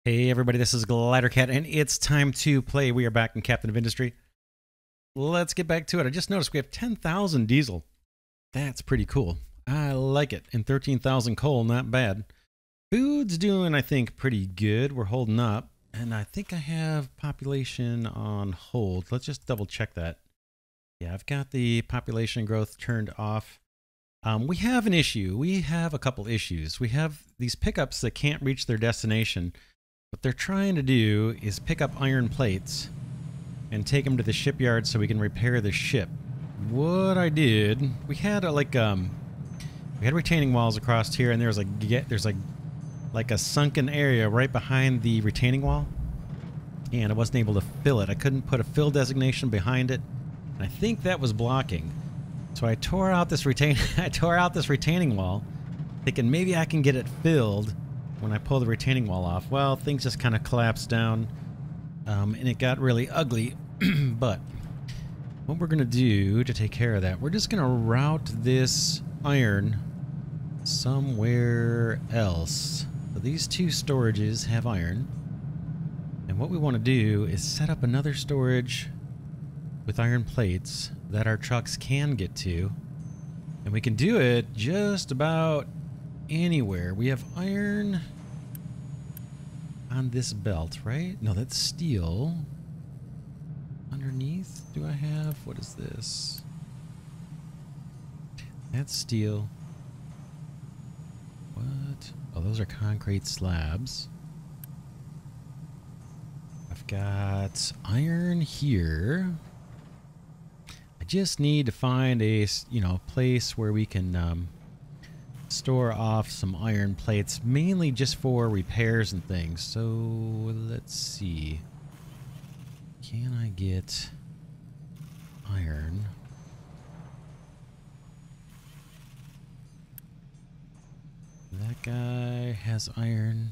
Hey everybody, this is Glidercat, and it's time to play. We are back in Captain of Industry. Let's get back to it. I just noticed we have 10,000 diesel. That's pretty cool. I like it. And 13,000 coal, not bad. Food's doing, I think, pretty good. We're holding up. And I think I have population on hold. Let's just double check that. Yeah, I've got the population growth turned off. We have an issue. We have a couple issues. We have these pickups that can't reach their destination. What they're trying to do is pick up iron plates and take them to the shipyard so we can repair the ship. What I did, we had we had retaining walls across here, and there's like a sunken area right behind the retaining wall, and I wasn't able to fill it. I couldn't put a fill designation behind it, and I think that was blocking. So I tore out this retaining wall, thinking maybe I can get it filled when I pull the retaining wall off. Well, things just kind of collapsed down, and it got really ugly. But what we're going to do to take care of that, we're just going to route this iron somewhere else. So these two storages have iron. And what we want to do is set up another storage with iron plates that our trucks can get to. And we can do it just about anywhere. We have iron on this belt, right? No, that's steel. Underneath, do I have? What is this? That's steel. What? Oh, those are concrete slabs. I've got iron here. I just need to find a, place where we can store off some iron plates, mainly just for repairs and things. So let's see. Can I get iron? That guy has iron.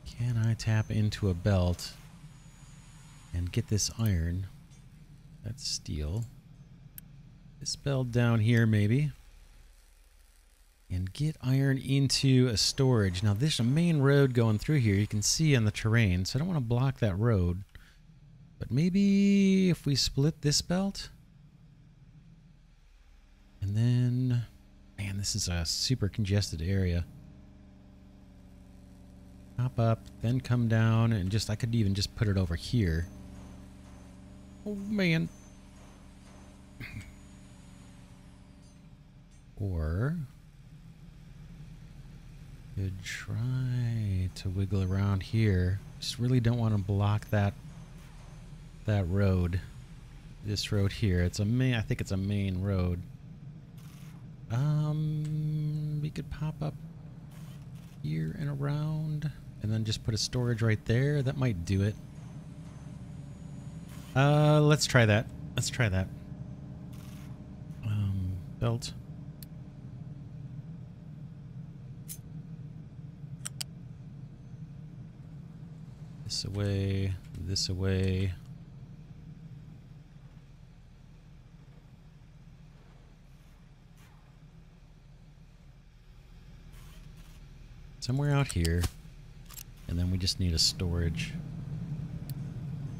Can I tap into a belt and get this iron? That's steel. This belt down here, maybe. And get iron into a storage. Now, there's a main road going through here. You can see on the terrain, so I don't want to block that road. But maybe if we split this belt. And then, man, this is a super congested area. Hop up, then come down, and I could even just put it over here. Oh, man. Or could try to wiggle around here. Just really don't want to block that road. This road here. It's a main. I think it's a main road. We could pop up here and around, and then just put a storage right there. That might do it. Let's try that. Let's try that. Belt. This away, this away. Somewhere out here. And then we just need a storage.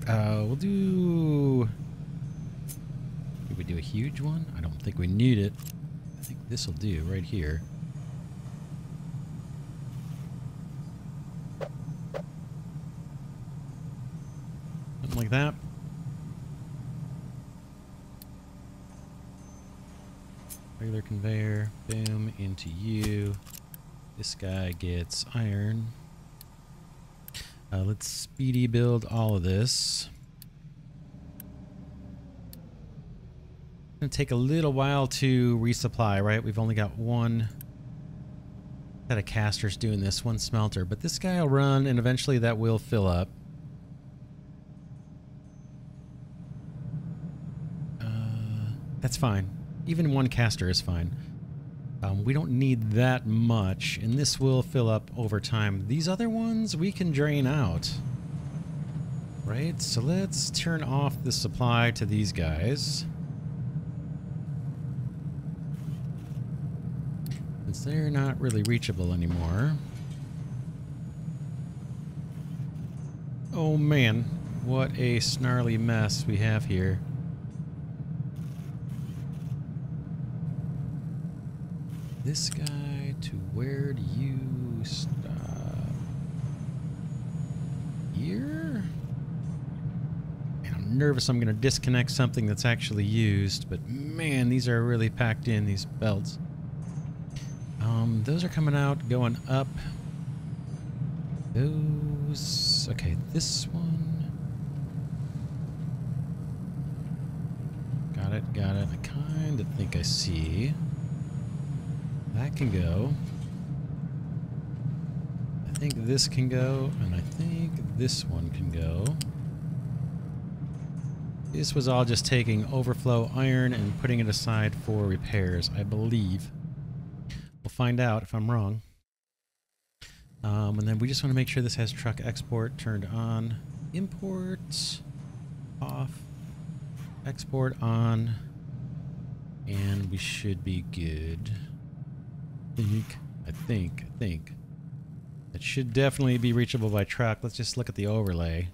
We'll do... Did we do a huge one? I don't think we need it. I think this will do right here. Like that. Regular conveyor, boom, into you. This guy gets iron. Let's speedy build all of this. It's gonna take a little while to resupply, right? We've only got one set of casters doing this, one smelter, but this guy will run, and eventually that will fill up. That's fine. Even one caster is fine. We don't need that much, and this will fill up over time. These other ones we can drain out. Right? So let's turn off the supply to these guys. Since they're not really reachable anymore. Oh man, what a snarly mess we have here. This guy, to where do you stop? Here? Man, I'm nervous I'm going to disconnect something that's actually used, but man, these are really packed in, these belts. Those are coming out, going up. Those... Okay, this one... Got it, got it. I kind of think I see. That can go. I think this can go, and I think this one can go. This was all just taking overflow iron and putting it aside for repairs, I believe. We'll find out if I'm wrong. And then we just want to make sure this has truck export turned on. Import off. Export on. And we should be good. I think. It should definitely be reachable by truck. Let's just look at the overlay.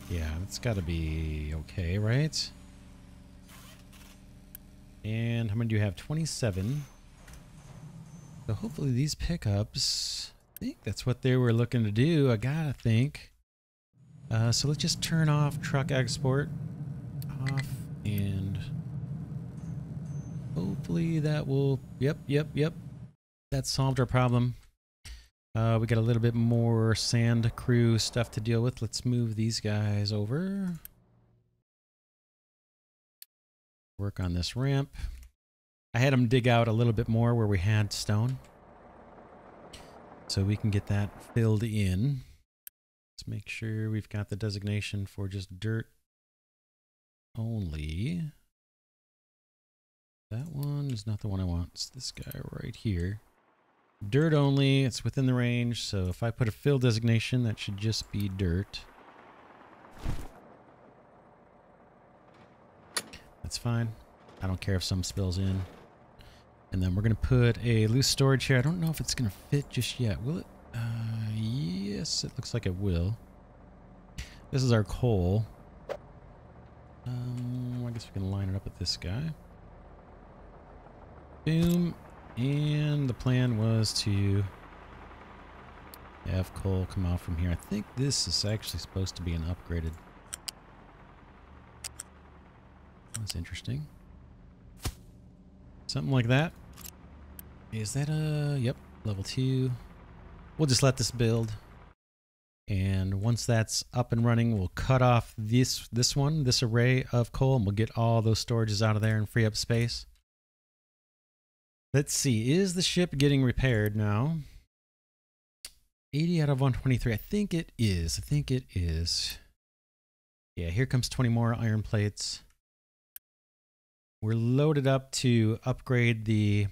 Yeah, it's got to be okay, right? And how many do you have? 27. So hopefully these pickups, I think that's what they were looking to do. I gotta think. So let's just turn off truck export. Off, and hopefully that will... Yep. That solved our problem. We got a little bit more sand crew stuff to deal with. Let's move these guys over. Work on this ramp. I had them dig out a little bit more where we had stone, so we can get that filled in. Let's make sure we've got the designation for just dirt only. That one is not the one I want. It's this guy right here. Dirt only. It's within the range, so if I put a fill designation, that should just be dirt. That's fine. I don't care if some spills in. And then we're going to put a loose storage here. I don't know if it's going to fit just yet. Will it? Yes, it looks like it will. This is our coal. I guess we can line it up with this guy. Boom. And the plan was to have coal come out from here. I think this is actually supposed to be an upgraded. That's interesting. Something like that. Is that a... Yep, level 2. We'll just let this build. And once that's up and running, we'll cut off this array of coal, and we'll get all those storages out of there and free up space. Let's see, is the ship getting repaired now? 80 out of 123. I think it is. Yeah, here comes 20 more iron plates. We're loaded up to upgrade the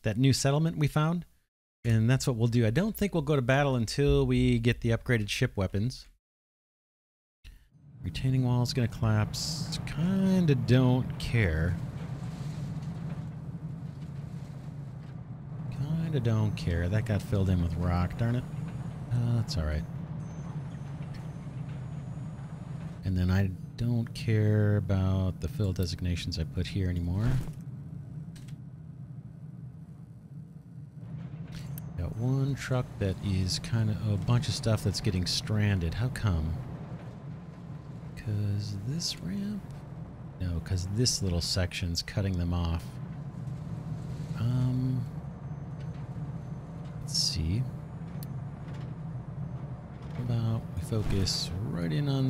that new settlement we found, and that's what we'll do. I don't think we'll go to battle until we get the upgraded ship weapons. Retaining wall is going to collapse. Kinda don't care. Kinda don't care. That got filled in with rock, darn it. That's alright. And then I don't care about the fill designations I put here anymore. Got one truck that is kind of a bunch of stuff that's getting stranded. How come? Because this ramp? No, because this little section's cutting them off. Let's see. How about we focus right in on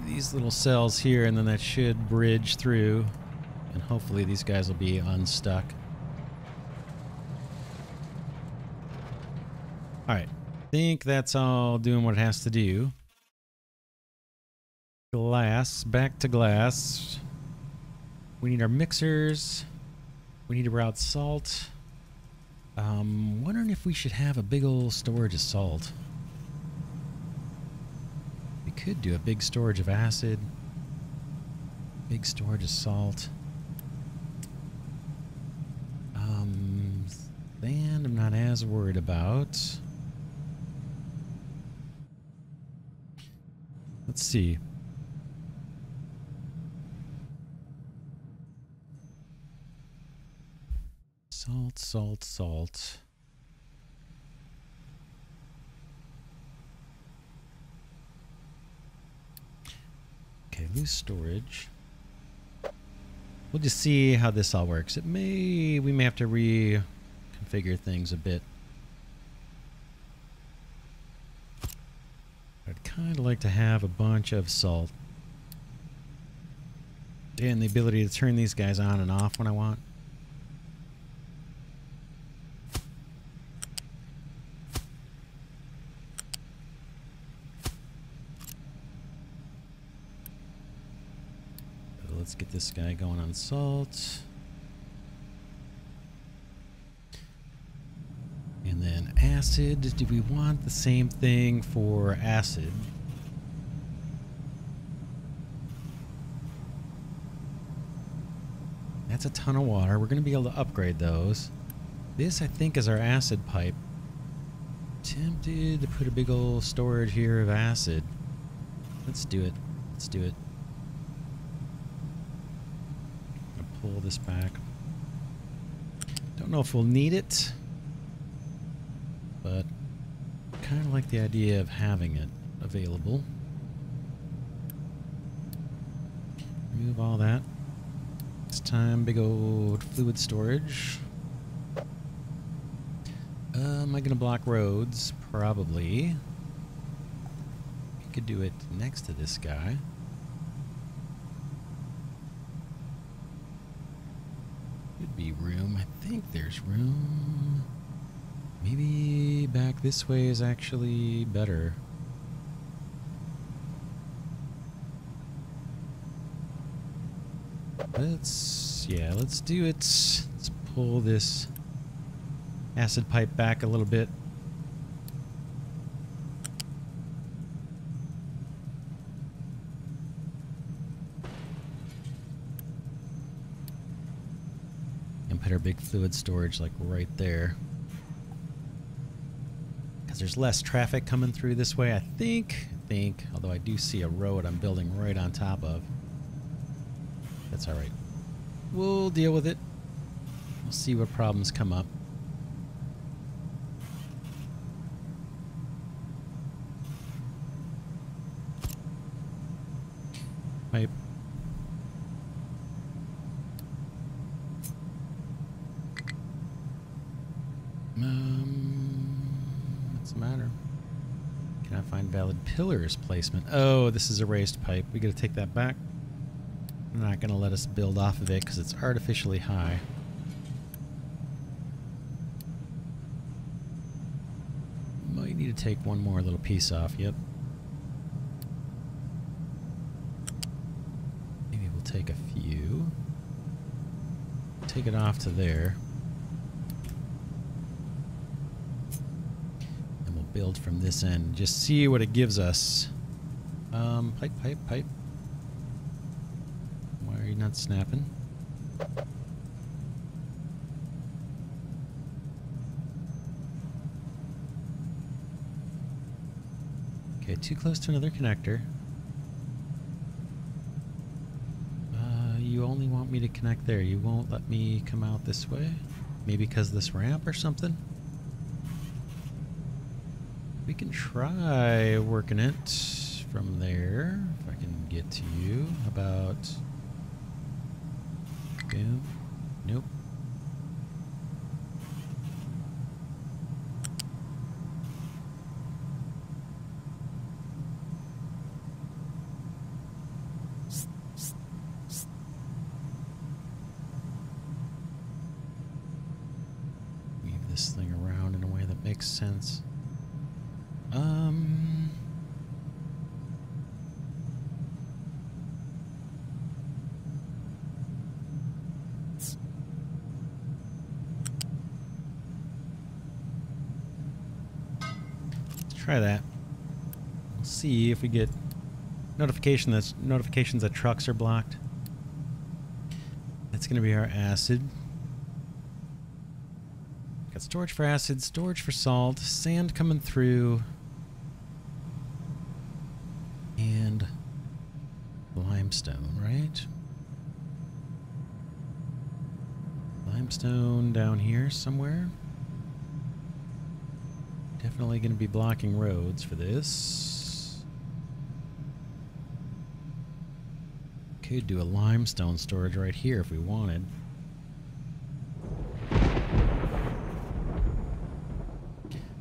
these little cells here, and then that should bridge through, and hopefully these guys will be unstuck. Alright, I think that's all doing what it has to do. Glass, back to glass. We need our mixers. We need to route salt. Wondering if we should have a big old storage of salt. We could do a big storage of acid. Big storage of salt. Sand I'm not as as worried about. Let's see. Salt, salt, salt. Okay, loose storage. We'll just see how this all works. We may have to reconfigure things a bit. I'd kind of like to have a bunch of salt. And the ability to turn these guys on and off when I want. Let's get this guy going on salt. And then acid. Do we want the same thing for acid? That's a ton of water. We're going to be able to upgrade those. This, I think, is our acid pipe. Tempted to put a big old storage here of acid. Let's do it. Let's do it. Pull this back. Don't know if we'll need it, but kind of like the idea of having it available. Remove all that. This time, big old fluid storage. Am I going to block roads? Probably. I could do it next to this guy. Be room. I think there's room. Maybe back this way is actually better. Let's do it. Let's pull this acid pipe back a little bit. Put our big fluid storage like right there, because there's less traffic coming through this way. I think, although I do see a road I'm building right on top of. That's all right. We'll deal with it. We'll see what problems come up. Pipe. What's the matter? Can I find valid pillars placement? Oh, this is a raised pipe. We gotta take that back. I'm not gonna let us build off of it because it's artificially high. Might need to take one more little piece off. Yep. Maybe we'll take a few. Take it off to there. Build from this end. Just see what it gives us. Pipe. Why are you not snapping? Okay, too close to another connector. You only want me to connect there. You won't let me come out this way? Maybe because of this ramp or something? We can try working it from there, if I can get to you. How about... Boom. Nope. Move this thing around in a way that makes sense. Try that. We'll see if we get notifications that trucks are blocked. That's going to be our acid. Got storage for acid, storage for salt, sand coming through, and limestone, right? Limestone down here somewhere. Definitely going to be blocking roads for this. Could do a limestone storage right here if we wanted.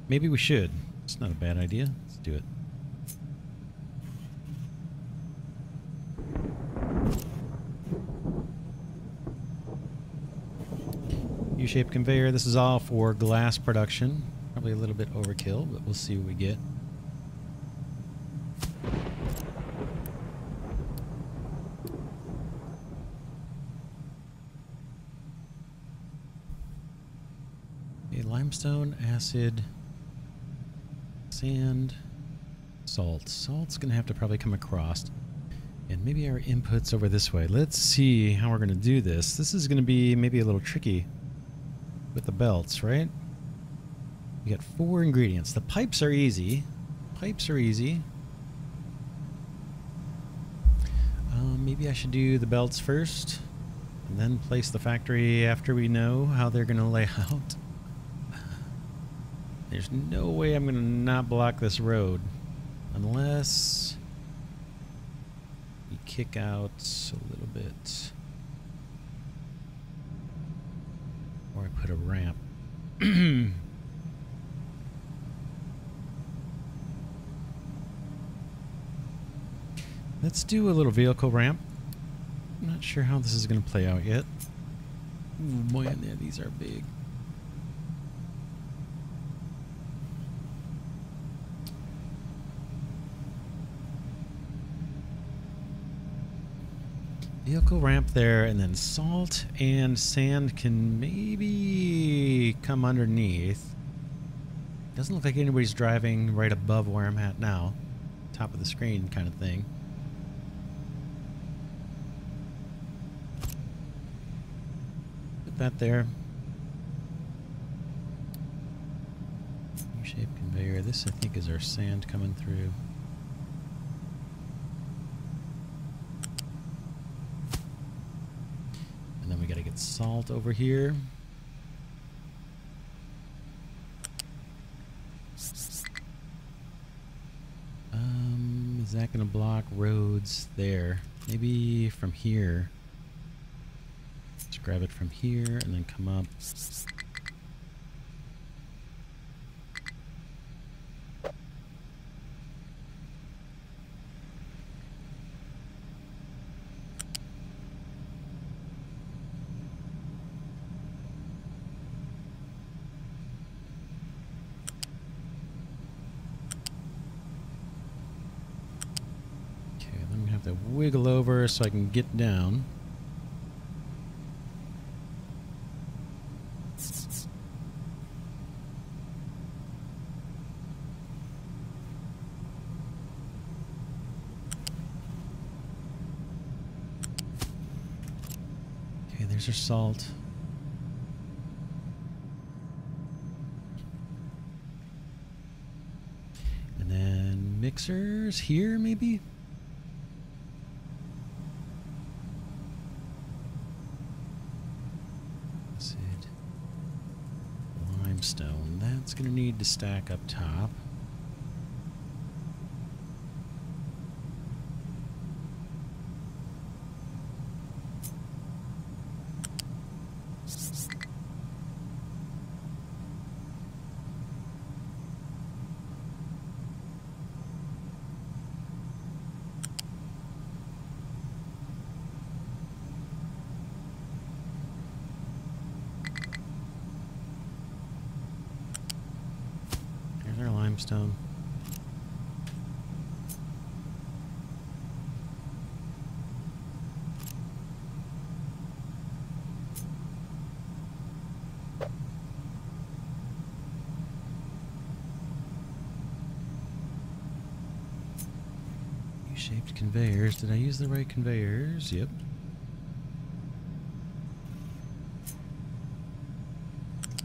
Maybe we should. It's not a bad idea. Let's do it. U-shaped conveyor. This is all for glass production. Probably a little bit overkill, but we'll see what we get. Okay, limestone, acid, sand, salt. Salt's going to have to probably come across. And maybe our input's over this way. Let's see how we're going to do this. This is going to be maybe a little tricky with the belts, right? We got 4 ingredients. The pipes are easy. Pipes are easy. Maybe I should do the belts first and then place the factory after we know how they're going to lay out. There's no way I'm going to not block this road unless we kick out a little bit. Or I put a ramp. Let's do a little vehicle ramp. I'm not sure how this is going to play out yet. Ooh, boy, yeah, these are big. Vehicle ramp there, and then salt and sand can maybe come underneath. Doesn't look like anybody's driving right above where I'm at now. Top of the screen kind of thing. Put that there. U-shaped conveyor. This, I think, is our sand coming through. And then we gotta get salt over here. Is that gonna block roads there? Maybe from here. Let's grab it from here and then come up. To wiggle over so I can get down. Okay, there's our salt. And then mixers here, maybe? Limestone. That's going to need to stack up top. Limestone. U-shaped conveyors. Did I use the right conveyors? Yep.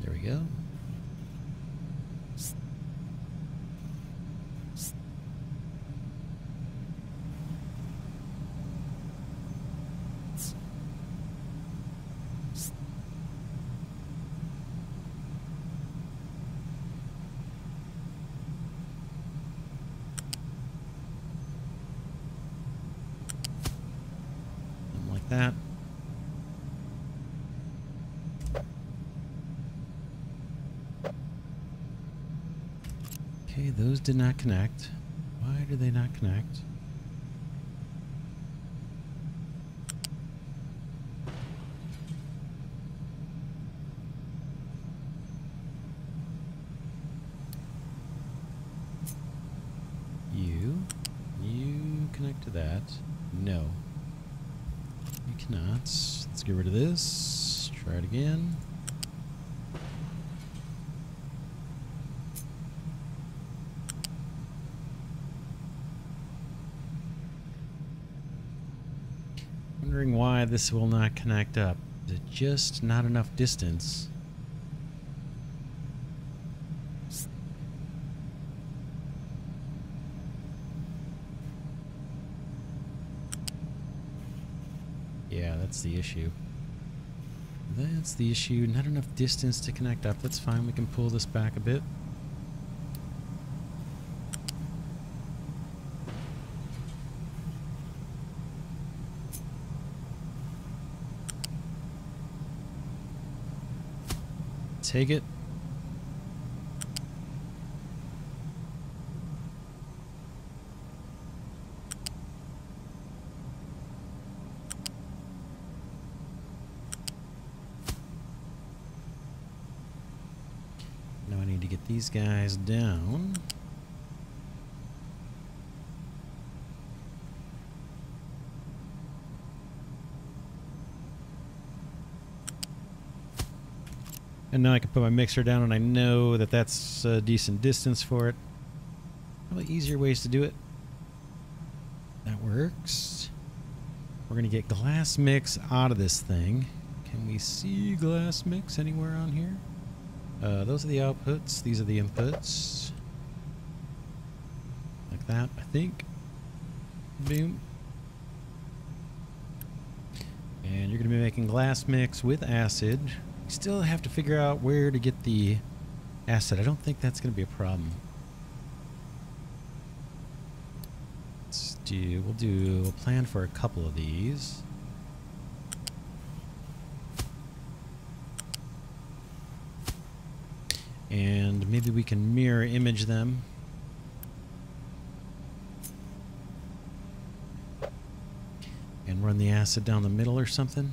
There we go. Okay, those did not connect. Why did they not connect? You connect to that. No. You cannot. Let's get rid of this. Try it again. Wondering why this will not connect up. Is it just not enough distance? Yeah, that's the issue. That's the issue. Not enough distance to connect up. That's fine. We can pull this back a bit. Take it. Now I need to get these guys down. And now I can put my mixer down, and I know that that's a decent distance for it. Probably easier ways to do it. That works. We're going to get glass mix out of this thing. Can we see glass mix anywhere on here? Those are the outputs. These are the inputs. Like that, I think. Boom. And you're going to be making glass mix with acid. Still have to figure out where to get the acid. I don't think that's going to be a problem. We'll plan for a couple of these. And maybe we can mirror image them. And run the acid down the middle or something.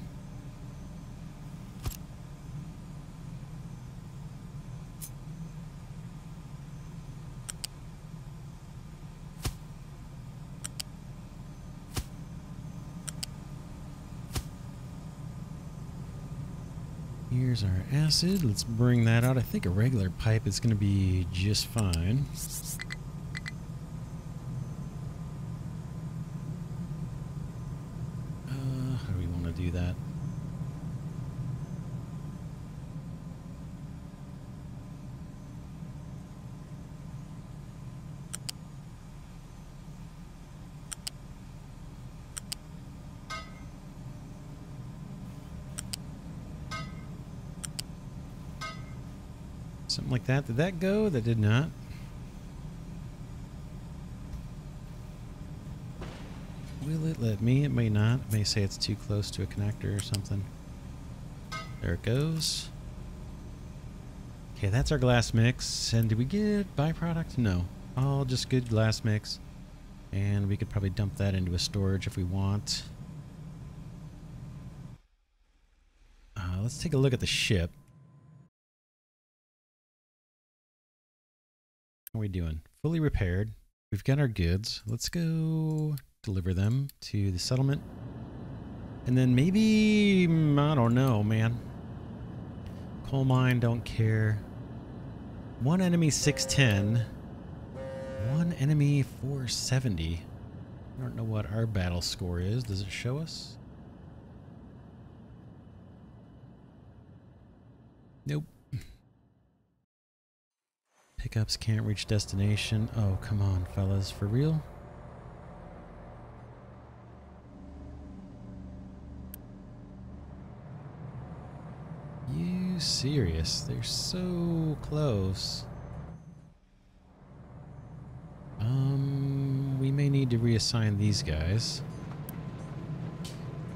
Here's our acid. Let's bring that out. I think a regular pipe is going to be just fine. How do we want to do that? Something like that. Did that go? That did not. Will it let me? It may not. It may say it's too close to a connector or something. There it goes. Okay, that's our glass mix. And did we get byproduct? No. All just good glass mix. And we could probably dump that into a storage if we want. Let's take a look at the ship. How are we doing? Fully repaired. We've got our goods. Let's go deliver them to the settlement. And then maybe, I don't know, man. Coal mine, don't care. One enemy 610. One enemy 470. I don't know what our battle score is. Does it show us? Nope. Pickups can't reach destination. Oh, come on, fellas. For real? You serious? They're so close. We may need to reassign these guys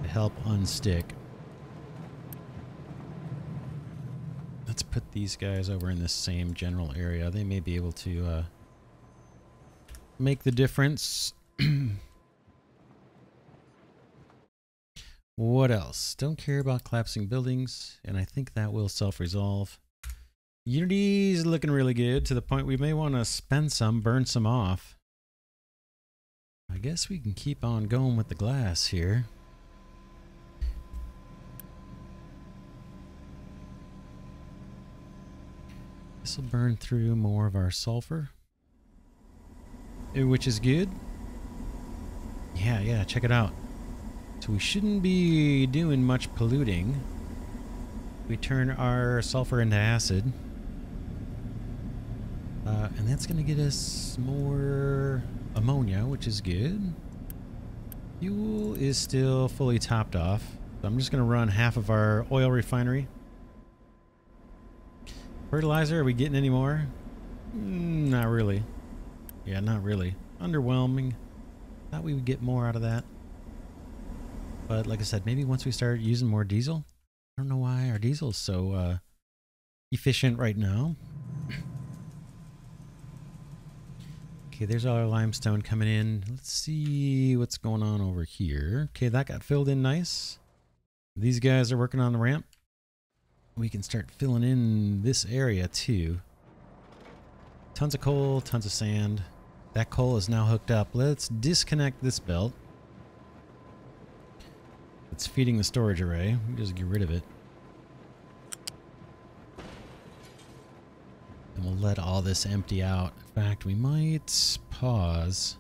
to help unstick. Let's put these guys over in this same general area. They may be able to make the difference. What else? Don't care about collapsing buildings, and I think that will self-resolve. Unity's looking really good, to the point we may want to spend some, burn some off. I guess we can keep on going with the glass here. This will burn through more of our sulfur, which is good. Yeah, check it out. So we shouldn't be doing much polluting. We turn our sulfur into acid. And that's going to get us more ammonia, which is good. Fuel is still fully topped off. So I'm just going to run half of our oil refinery. Fertilizer, are we getting any more? Not really. Yeah, not really. Underwhelming. Thought we would get more out of that. But like I said, maybe once we start using more diesel. I don't know why our diesel is so efficient right now. Okay, there's all our limestone coming in. Let's see what's going on over here. Okay, that got filled in nice. These guys are working on the ramp. We can start filling in this area too. Tons of coal, tons of sand. That coal is now hooked up. Let's disconnect this belt. It's feeding the storage array. We just get rid of it. And we'll let all this empty out. In fact, we might pause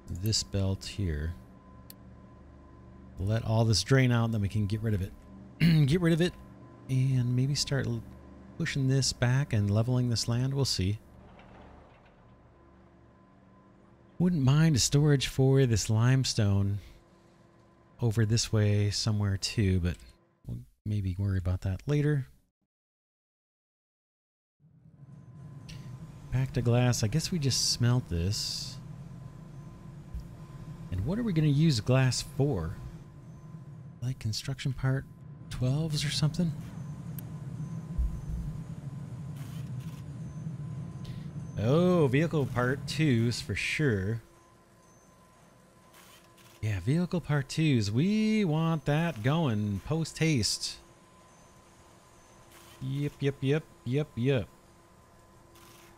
this belt here. We'll let all this drain out, and then we can get rid of it. Get rid of it, and maybe start pushing this back and leveling this land. We'll see. Wouldn't mind a storage for this limestone over this way somewhere too, but we'll maybe worry about that later. Back to glass. I guess we just smelt this. And what are we going to use glass for? Like construction part 12s or something? Oh, vehicle part 2s for sure. Yeah, vehicle part 2s. We want that going post haste. Yep.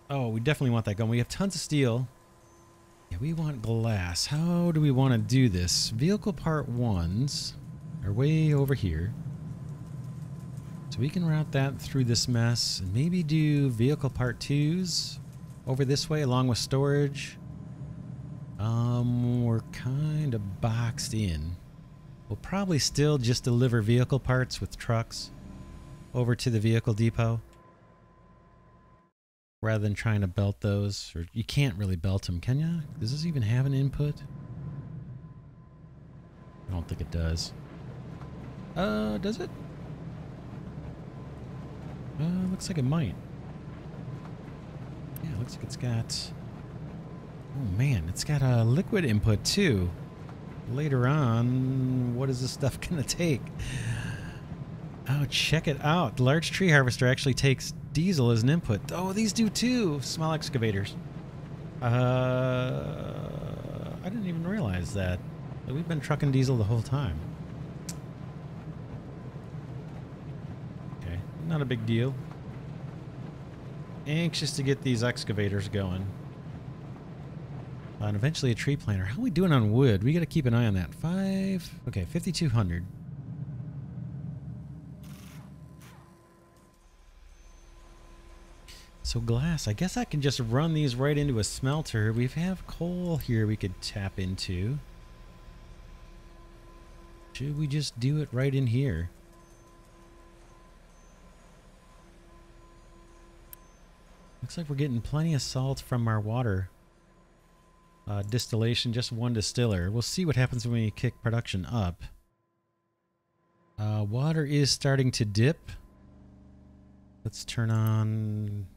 Oh, we definitely want that going. We have tons of steel. Yeah, we want glass. How do we want to do this? Vehicle part 1s are way over here. So we can route that through this mess and maybe do vehicle part 2s over this way along with storage. We're kind of boxed in. We'll probably still just deliver vehicle parts with trucks over to the vehicle depot rather than trying to belt those. Or you can't really belt them, can you? Does this even have an input? I don't think it does. Does it? Looks like it might. Yeah, looks like it's got... Oh man, it's got a liquid input too. Later on, what is this stuff gonna take? Oh, check it out. The large tree harvester actually takes diesel as an input. Oh, these do too. Small excavators. I didn't even realize that. We've been trucking diesel the whole time. Okay, not a big deal. Anxious to get these excavators going. And eventually a tree planter. How are we doing on wood? We got to keep an eye on that. Okay, 5,200. So glass, I guess I can just run these right into a smelter. We have coal here we could tap into. Should we just do it right in here? Looks like we're getting plenty of salt from our water. Distillation, just one distiller. We'll see what happens when we kick production up. Water is starting to dip. Let's turn on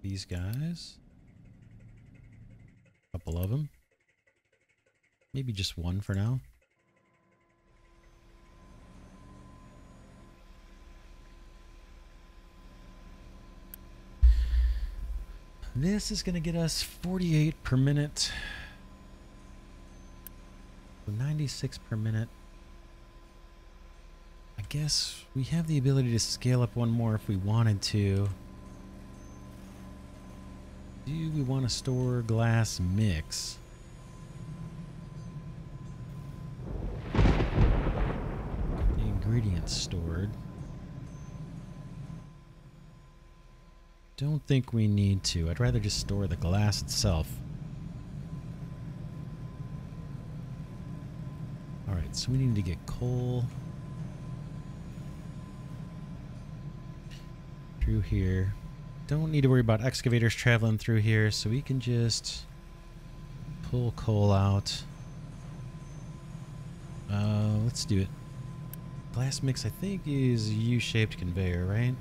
these guys. A couple of them. Maybe just one for now. This is going to get us 48 per minute. So 96 per minute. I guess we have the ability to scale up one more if we wanted to. Do we want to store glass mix? The ingredients stored. Don't think we need to. I'd rather just store the glass itself. Alright, so we need to get coal through here. Don't need to worry about excavators traveling through here, so we can just pull coal out. Let's do it. Glass mix, I think, is a U-shaped conveyor, right?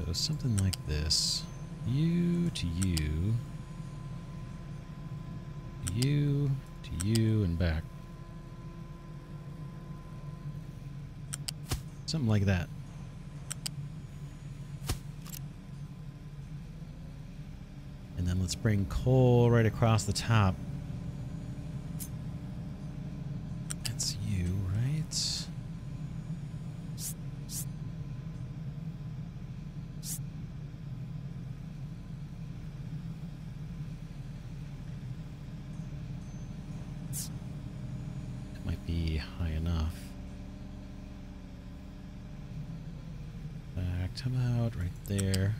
So something like this. U to U. U to U and back. Something like that. And then let's bring coal right across the top. That's U, right? That might be high enough. Come out right there.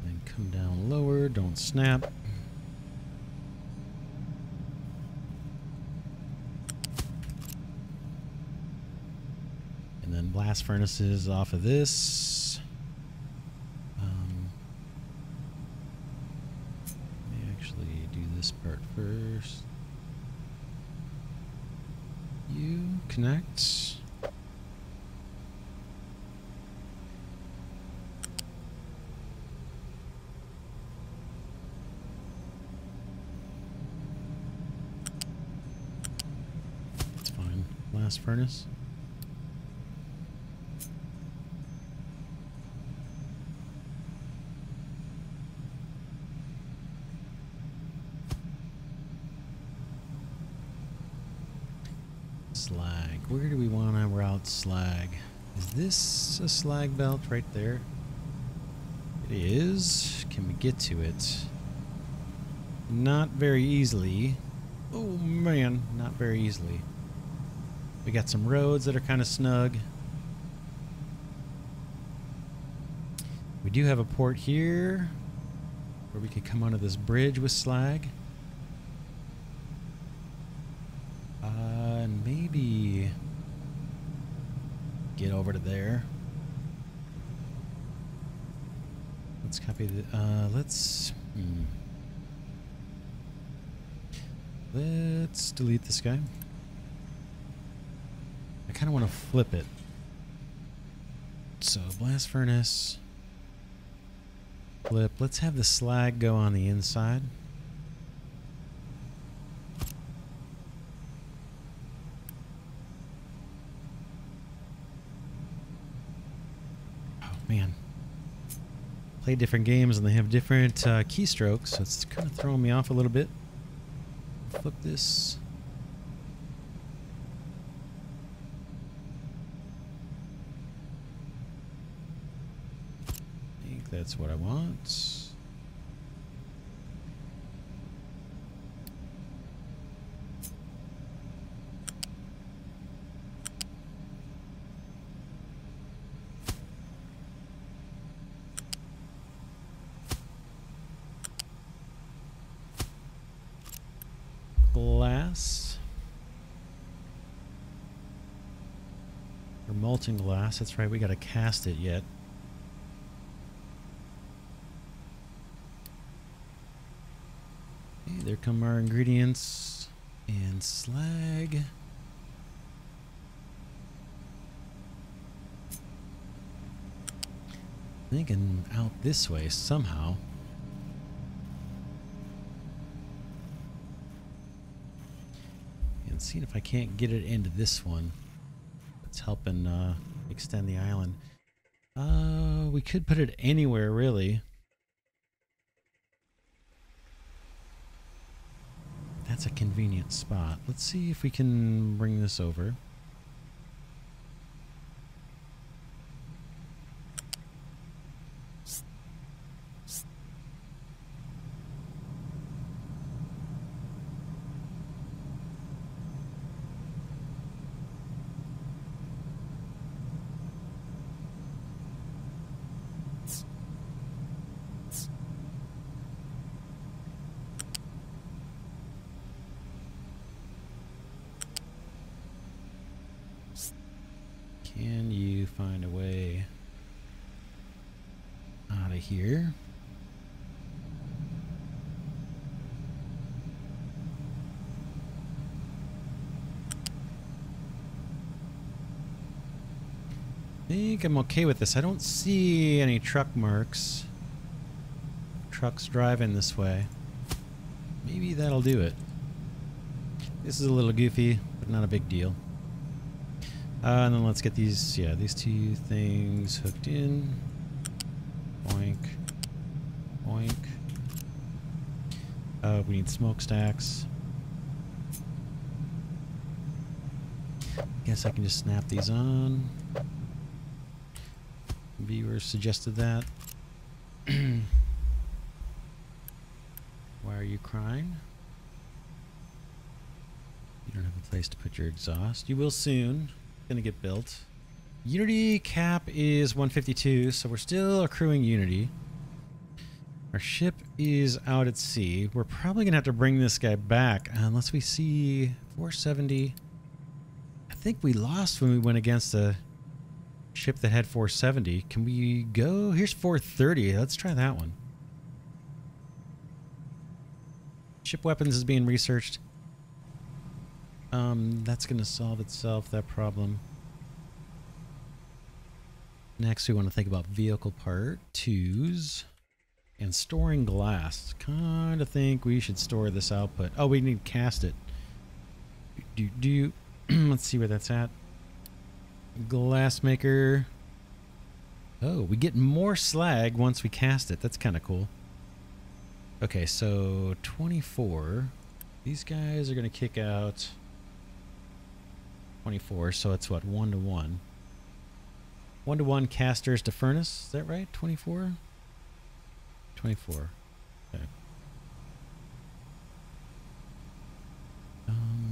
Then come down lower, don't snap. And then blast furnaces off of this. Let me actually do this part first. You connect. Blast furnace. Slag. Where do we want to route slag? Is this a slag belt right there? It is. Can we get to it? Not very easily. Oh man, not very easily. We got some roads that are kind of snug. We do have a port here where we could come onto this bridge with slag. And maybe get over to there. Let's copy the, let's delete this guy. I kind of want to flip it. So blast furnace, flip. Let's have the slag go on the inside. Oh man. Play different games and they have different keystrokes, so it's kind of throwing me off a little bit. Flip this. That's what I want. Glass. Or molten glass. That's right, we gotta cast it yet. There come our ingredients and slag. Thinking out this way somehow. And seeing if I can't get it into this one. It's helping extend the island. We could put it anywhere, really. That's a convenient spot. Let's see if we can bring this over. Can you find a way out of here? I think I'm okay with this. I don't see any truck marks. Trucks driving this way. Maybe that'll do it. This is a little goofy, but not a big deal. And then let's get these, yeah, these two things hooked in. Boink. Boink. We need smokestacks. Guess I can just snap these on. Viewer suggested that. Why are you crying? You don't have a place to put your exhaust. You will soon. Gonna get built. Unity cap is 152, so we're still accruing Unity. Our ship is out at sea. We're probably gonna have to bring this guy back unless we see 470. I think we lost when we went against a ship that had 470. Can we go? Here's 430. Let's try that one. Ship weapons is being researched. That's going to solve itself, that problem. Next, we want to think about vehicle part 2s and storing glass. Kind of think we should store this output. Oh, we need to cast it. Let's see where that's at. Glass maker. Oh, we get more slag once we cast it. That's kind of cool. Okay, so 24. These guys are going to kick out 24, so it's what, 1 to 1. 1 to 1 casters to furnace, is that right? 24? 24. Okay.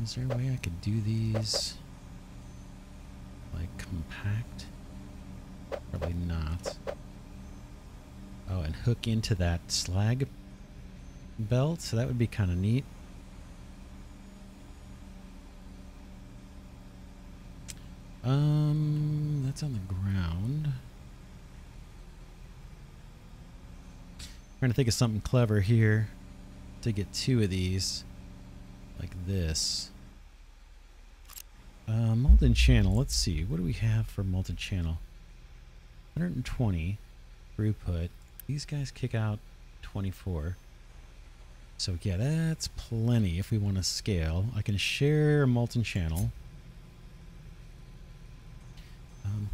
Is there a way I could do these like compact? Probably not. Oh, and hook into that slag belt, so that would be kind of neat. That's on the ground. Trying to think of something clever here to get 2 of these, like this. Molten channel. Let's see. What do we have for molten channel? 120 throughput. These guys kick out 24. So yeah, that's plenty if we want to scale. I can share a molten channel.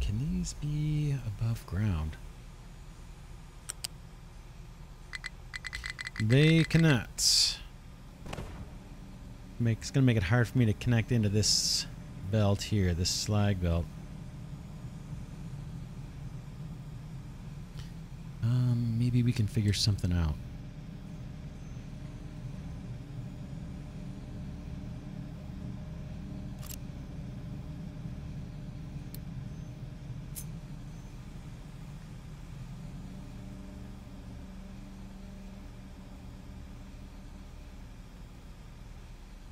Can these be above ground? They cannot. It's gonna make it hard for me to connect into this belt here, this slag belt. Maybe we can figure something out.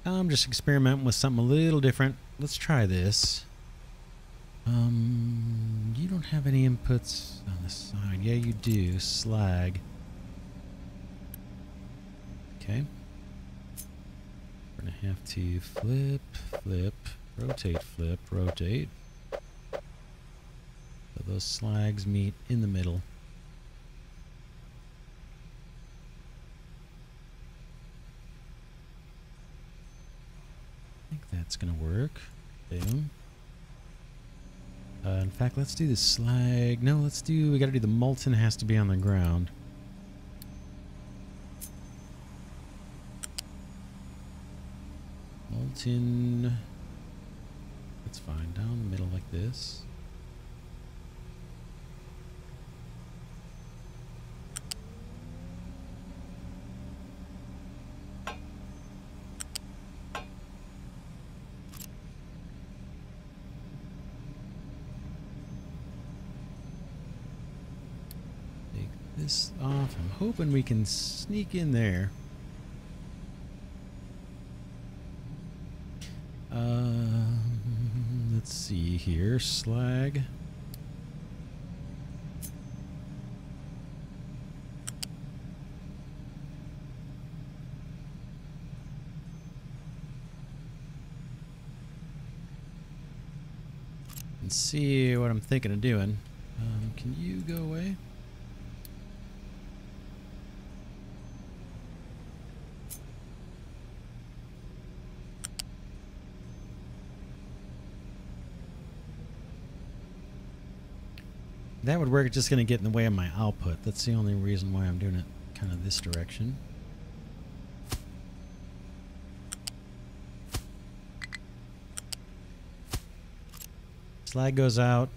I'm just experimenting with something a little different. Let's try this. You don't have any inputs on the side. Yeah, you do. Slag. Okay. We're gonna have to flip, flip, rotate, flip, rotate. So those slags meet in the middle. I think that's gonna work. Boom. In fact, let's do the slag. No, we gotta do the molten, has to be on the ground. Molten. That's fine. Down the middle like this. Take this off. I'm hoping we can sneak in there. Let's see here. Slag. And see what I'm thinking of doing. Can you go away? That would work, it's just going to get in the way of my output. That's the only reason why I'm doing it kind of this direction. Slag goes out,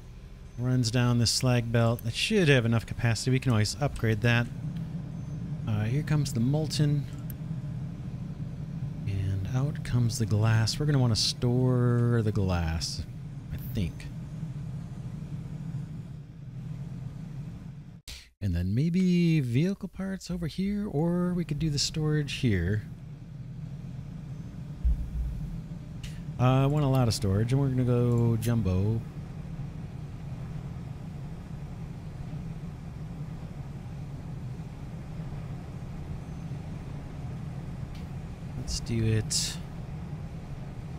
runs down this slag belt. That should have enough capacity. We can always upgrade that. Here comes the molten. And out comes the glass. We're going to want to store the glass, I think. And then maybe vehicle parts over here, or we could do the storage here. I want a lot of storage, and we're going to go jumbo. Let's do it.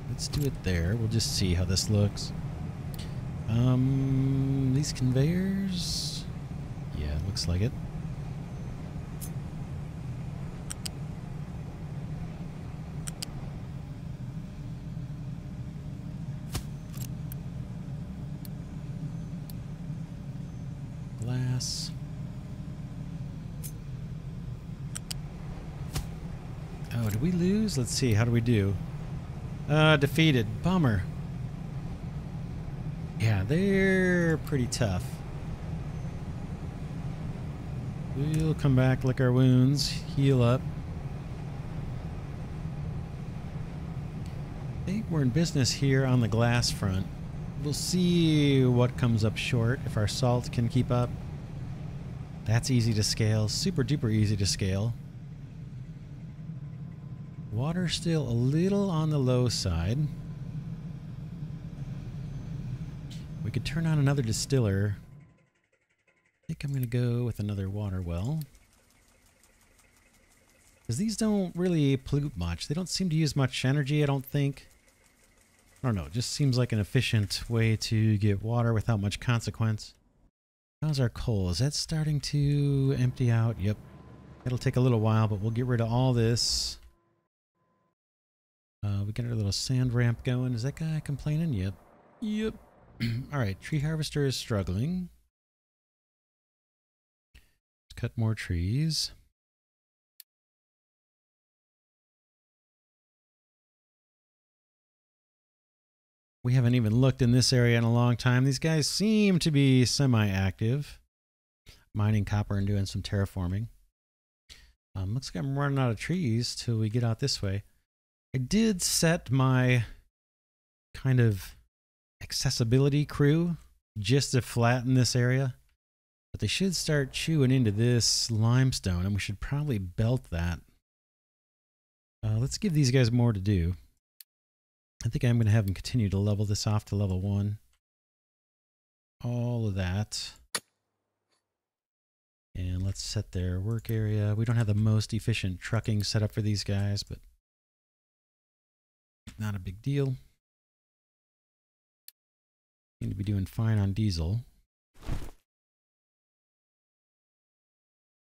Let's do it there. We'll just see how this looks. These conveyors. Yeah, it looks like it. Glass. Oh, did we lose? Let's see. How do we do? Defeated. Bummer. Yeah, they're pretty tough. We'll come back, lick our wounds, heal up. I think we're in business here on the glass front. We'll see what comes up short, if our salt can keep up. That's easy to scale, super duper easy to scale. Water still a little on the low side. We could turn on another distiller. I think I'm going to go with another water well. Because these don't really pollute much. They don't seem to use much energy, I don't think. I don't know, it just seems like an efficient way to get water without much consequence. How's our coal? Is that starting to empty out? Yep. It'll take a little while, but we'll get rid of all this. We got our little sand ramp going. Is that guy complaining? Yep. Yep. Alright, tree harvester is struggling. Let's cut more trees. We haven't even looked in this area in a long time. These guys seem to be semi-active. Mining copper and doing some terraforming. Looks like I'm running out of trees till we get out this way. I did set my kind of accessibility crew just to flatten this area. But they should start chewing into this limestone, and we should probably belt that. Let's give these guys more to do. I think I'm going to have them continue to level this off to level 1. All of that. And let's set their work area. We don't have the most efficient trucking set up for these guys, but not a big deal. Seem to be doing fine on diesel.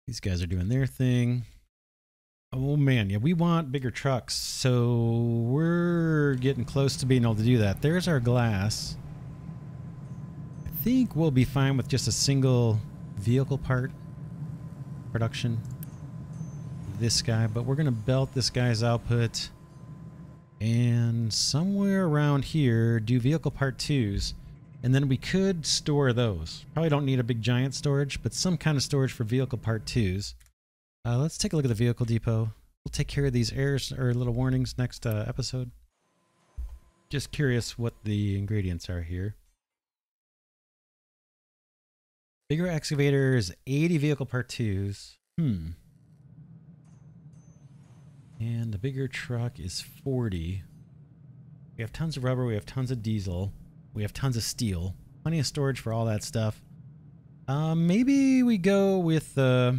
These guys are doing their thing. Oh man, yeah, we want bigger trucks, so we're getting close to being able to do that. There's our glass. think we'll be fine with just a single vehicle part production. This guy, but we're going to belt this guy's output and somewhere around here do vehicle part 2s, and then we could store those. Probably don't need a big giant storage, but some kind of storage for vehicle part 2s. Let's take a look at the vehicle depot. We'll take care of these errors or little warnings next episode. Just curious what the ingredients are here. Bigger excavator is 80 vehicle part 2s. And the bigger truck is 40. We have tons of rubber, we have tons of diesel, we have tons of steel. Plenty of storage for all that stuff. Maybe we go with how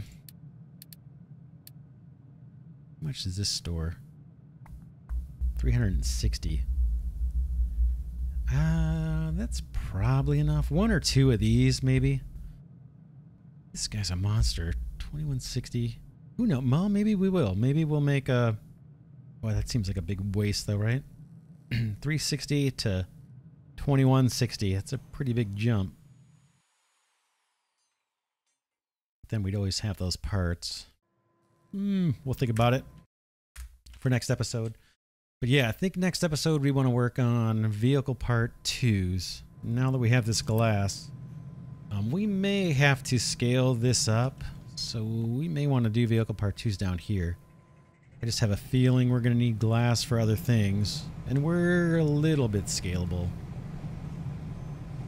much does this store? 360. That's probably enough. 1 or 2 of these, maybe. This guy's a monster. 2160. Who knows? Well, maybe we will. Maybe we'll make a... Boy, that seems like a big waste, though, right? 360 to 2160. That's a pretty big jump. Then we'd always have those parts. We'll think about it for next episode. But yeah, I think next episode we want to work on vehicle part 2s. Now that we have this glass, we may have to scale this up. So we may want to do vehicle part 2s down here. I just have a feeling we're going to need glass for other things. And we're a little bit scalable.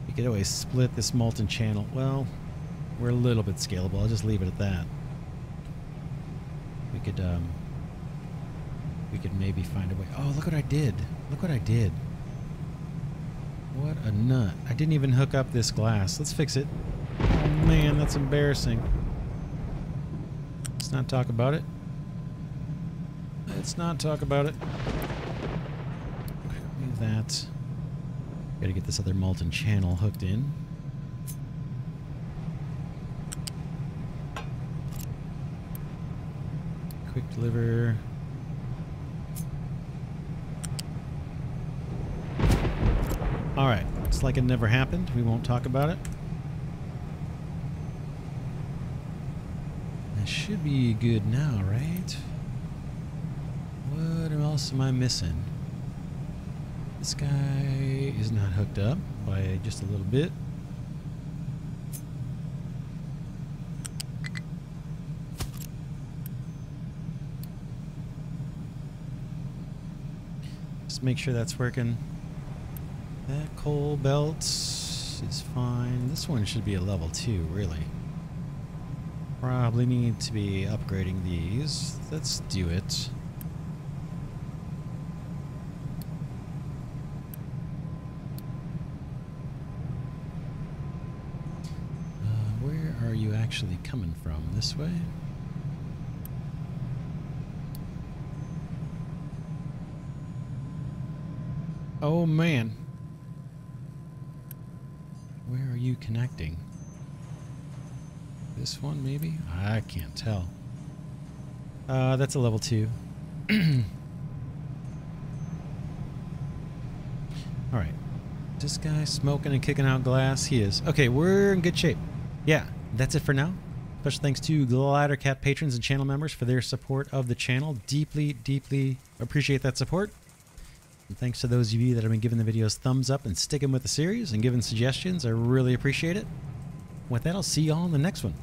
We could always split this molten channel. Well, we're a little bit scalable. I'll just leave it at that. We could maybe find a way. Oh, look what I did. Look what I did. What a nut. I didn't even hook up this glass. Let's fix it. Oh man, that's embarrassing. Let's not talk about it. Let's not talk about it. Leave that. Gotta get this other molten channel hooked in. Quick deliver. Alright, it's like it never happened. We won't talk about it. That should be good now, right? What else am I missing? This guy is not hooked up by just a little bit. Just make sure that's working. That coal belt is fine. This one should be a level 2, really. Probably need to be upgrading these. Let's do it. Where are you actually coming from? This way? Oh man. Where are you connecting? This one, maybe? I can't tell. That's a level 2. Alright. This guy smoking and kicking out glass? He is. Okay, we're in good shape. Yeah, that's it for now. Special thanks to Glidercat patrons and channel members for their support of the channel. Deeply, deeply appreciate that support. And thanks to those of you that have been giving the videos thumbs up and sticking with the series and giving suggestions. I really appreciate it. With that, I'll see you all in the next one.